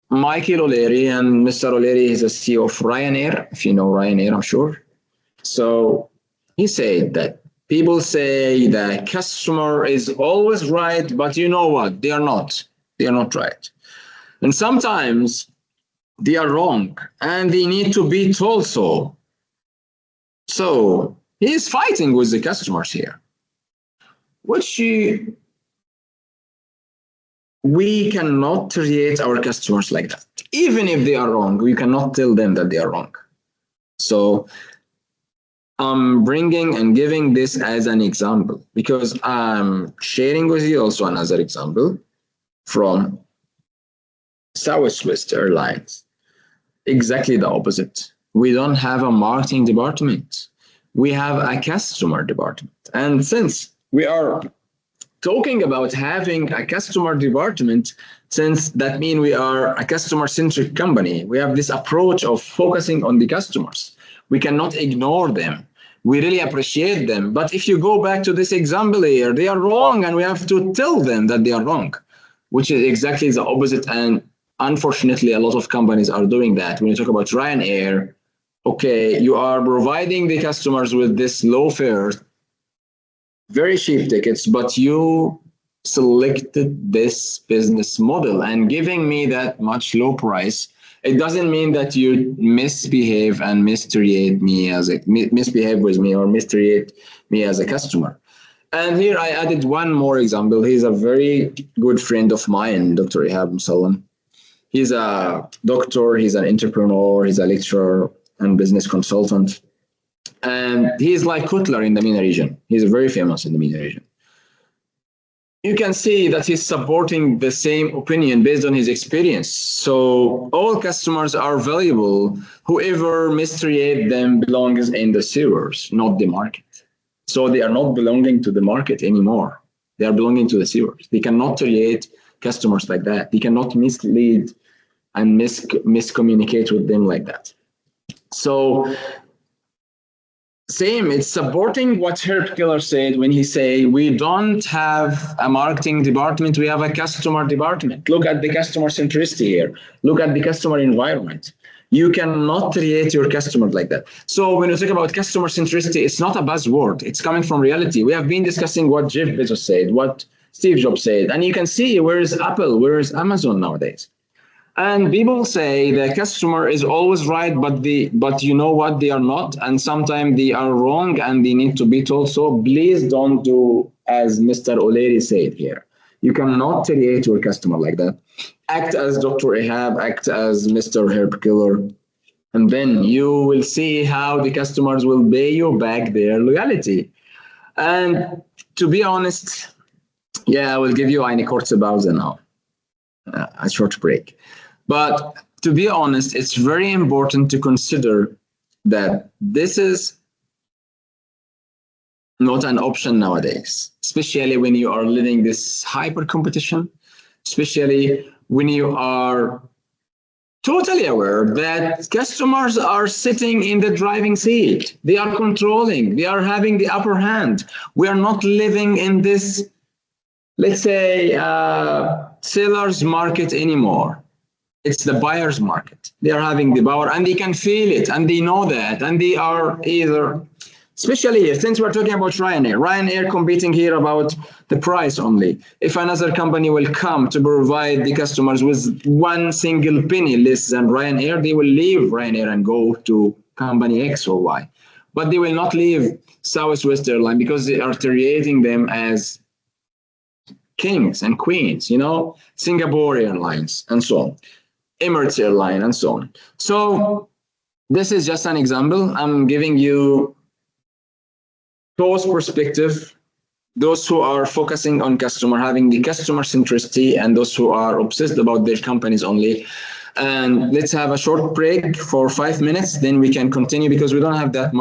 Michael O'Leary, and Mr. O'Leary is the CEO of Ryanair. If you know Ryanair, I'm sure. So he said that people say the customer is always right, but you know what? They are not. They are not right. And sometimes they are wrong and they need to be told so. So he is fighting with the customers here, which we cannot treat our customers like that. Even if they are wrong, we cannot tell them that they are wrong. So I'm bringing and giving this as an example because I'm sharing with you also another example from Southwest Airlines. Exactly the opposite. We don't have a marketing department. We have a customer department. And since we are talking about having a customer department, since that means we are a customer-centric company, we have this approach of focusing on the customers. We cannot ignore them. We really appreciate them. But if you go back to this example here, they are wrong and we have to tell them that they are wrong, which is exactly the opposite. And unfortunately, a lot of companies are doing that. When you talk about Ryanair, okay, you are providing the customers with this low fare, very cheap tickets, but you selected this business model and giving me that much low price. It doesn't mean that you misbehave and mistreat me as a misbehave with me or mistreat me as a customer. And here I added one more example. He's a very good friend of mine, Dr. Ihab Musallam. He's a doctor, he's an entrepreneur, he's a lecturer and business consultant. And he's like Kotler in the MENA region. He's very famous in the MENA region. You can see that he's supporting the same opinion based on his experience. So all customers are valuable. Whoever mistreat them belongs in the sewers, not the market. So they are not belonging to the market anymore. They are belonging to the sewers. They cannot treat customers like that. They cannot mislead and miscommunicate with them like that. So same, it's supporting what Herb Keller said when he said, we don't have a marketing department, we have a customer department. Look at the customer centricity here. Look at the customer environment. You cannot create your customer like that. So when you talk about customer centricity, it's not a buzzword. It's coming from reality. We have been discussing what Jeff Bezos said, what Steve Jobs said, and you can see where is Apple, where is Amazon nowadays. And people say the customer is always right, but you know what, they are not, and sometimes they are wrong and they need to be told so. Please don't do as Mr. O'Leary said here. You cannot treat your customer like that. Act as Dr. Ihab, act as Mr. Herb Keller, and then you will see how the customers will pay you back their loyalty. And to be honest, yeah, I will give you eine kurze Pause now, a short break. But to be honest, it's very important to consider that this is not an option nowadays, especially when you are living this hyper competition, especially when you are totally aware that customers are sitting in the driving seat. They are controlling, they are having the upper hand. We are not living in this, let's say, seller's market anymore. It's the buyer's market. They are having the power and they can feel it and they know that, and they are either, especially here, since we're talking about Ryanair competing here about the price only. If another company will come to provide the customers with one single penny less than Ryanair, they will leave Ryanair and go to company X or Y. But they will not leave Southwest Airlines because they are treating them as kings and queens, you know, Singapore Airlines and so on. Emirates Airline and so on. So this is just an example. I'm giving you those perspective, those who are focusing on customer, having the customer centricity, and those who are obsessed about their companies only. And let's have a short break for 5 minutes, then we can continue because we don't have that much.